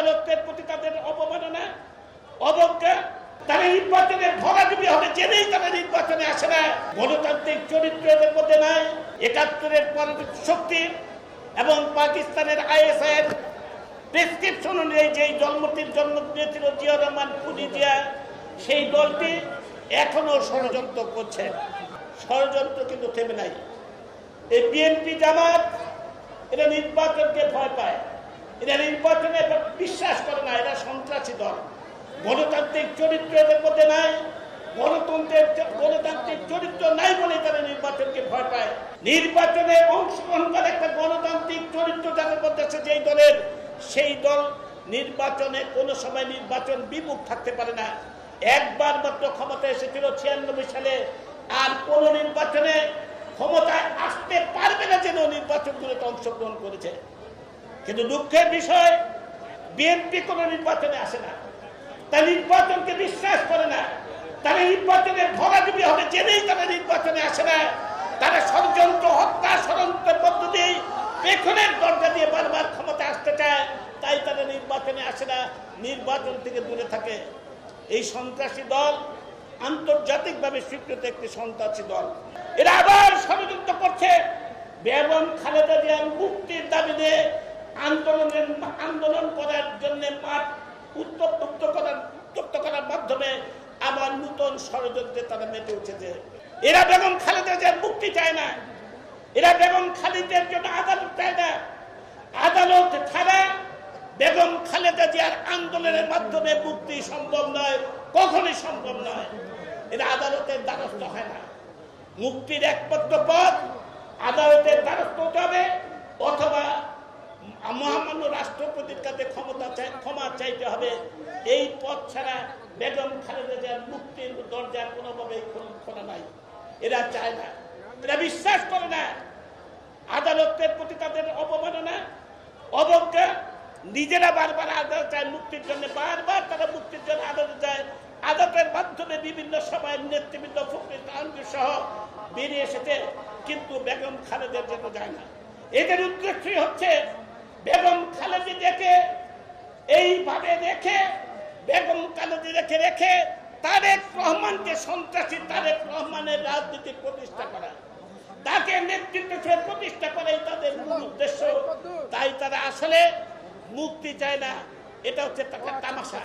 আদালতের প্রতি তাদের অবমাননা, অবজ্ঞা। তারা নির্বাচনের ভরাডুবি হবে জেনেই তারা নির্বাচনে আসে না। গণতান্ত্রিক চরিত্র এদের মধ্যে নাই। ৭১-এর শক্তি এবং পাকিস্তানের ISI-এর প্রেসক্রিপশন অনুযায়ী যেই দলটির জন্ম দিয়েছিল জিয়া রহমান খুনি জিয়া, সেই দলটি এখনো ষড়যন্ত্র করছে। ষড়যন্ত্র কিন্তু থেমে নাই। এই বিএনপি জামাত এরা নির্বাচনকে ভয় পায়, এরা নির্বাচনে বিশ্বাস করে না, এরা সন্ত্রাসী দল। গণতান্ত্রিক চরিত্র এদের মধ্যে নাই। গণতান্ত্রিক চরিত্র নাই বলে তারা নির্বাচনকে ভয় পায়। নির্বাচনে অংশগ্রহণ করে একটা গণতান্ত্রিক চরিত্র যাদের মধ্যে আছে যেই দলের, সেই দল নির্বাচনে কোনো সময় নির্বাচন বিমুখ থাকতে পারে না। একবার মাত্র ক্ষমতায় এসেছিল ৯৬ সালে, আর কোন নির্বাচনে ক্ষমতায় আসতে পারবে না যেন নির্বাচনগুলোতে অংশগ্রহণ করেছে। কিন্তু দুঃখের বিষয়, বিএনপি কোন নির্বাচনে আসে না, তারা নির্বাচনকে বিশ্বাস করে না। তারা নির্বাচনের ভরাডুবি হবে জেনেই তারা নির্বাচনে আসে না। তারা ষড়যন্ত্র, হত্যা, ষড়যন্ত্রের পদ্ধতি, পেছনের দরজা দিয়ে বারবার ক্ষমতা আসতে চায়, তাই তারা নির্বাচনে আসে না, নির্বাচন থেকে দূরে থাকে। এই সন্ত্রাসী দল আন্তর্জাতিকভাবে স্বীকৃত একটি সন্ত্রাসী দল। এরা আবার ষড়যন্ত্র করছে। বেগম খালেদা জিয়ার মুক্তির দাবি নিয়ে আন্দোলন করার জন্য মাঠ উত্তপ্ত করার মাধ্যমে আবার নতুন ষড়যন্ত্রে তারা মেতে উঠেছে। এরা বেগম খালেদা জিয়ার মুক্তি চায় না, এরা বেগম খালেদার জন্য আদালত চায় না। আদালত ছাড়া বেগম খালেদা জিয়ার আন্দোলনের মাধ্যমে মুক্তি সম্ভব নয়, কখনোই সম্ভব নয়। এরা আদালতের দ্বারস্থ হয় না। মুক্তির একমাত্র পথ আদালতের দ্বারস্থ হতে হবে, অথবা মহামান্য রাষ্ট্রপতির কাছে ক্ষমা চাইতে হবে। এই পথ ছাড়া বেগম খালেদা জিয়ার মুক্তির দরজা কোনোভাবেই খোলা নাই। এরা চায় না, এরা বিশ্বাস করে না। আদালতের প্রতি তাদের অবমাননা, অবজ্ঞা। নিজেরা বারবার আদালত চায় মুক্তির জন্য, বারবার তারা মুক্তির জন্য আদালত যায়। আদালতের মাধ্যমে বিভিন্ন সময় নেতৃবৃন্দ ফখরুল আলমগীর সহ বেরিয়ে এসেছে, কিন্তু বেগম খালেদার জন্য যায় না। এদের উদ্দেশ্যই হচ্ছে বেগম খালেদাকে এইভাবে রেখে, বেগম খালেদাকে রেখে তারেক রহমানকে, সন্ত্রাসী তারেক রহমানের রাজনীতি প্রতিষ্ঠা করা, তাকে নেতৃত্ব হিসেবে প্রতিষ্ঠা করাই তাদের মূল উদ্দেশ্য। তাই তারা আসলে মুক্তি চায় না। এটা হচ্ছে তামাশা।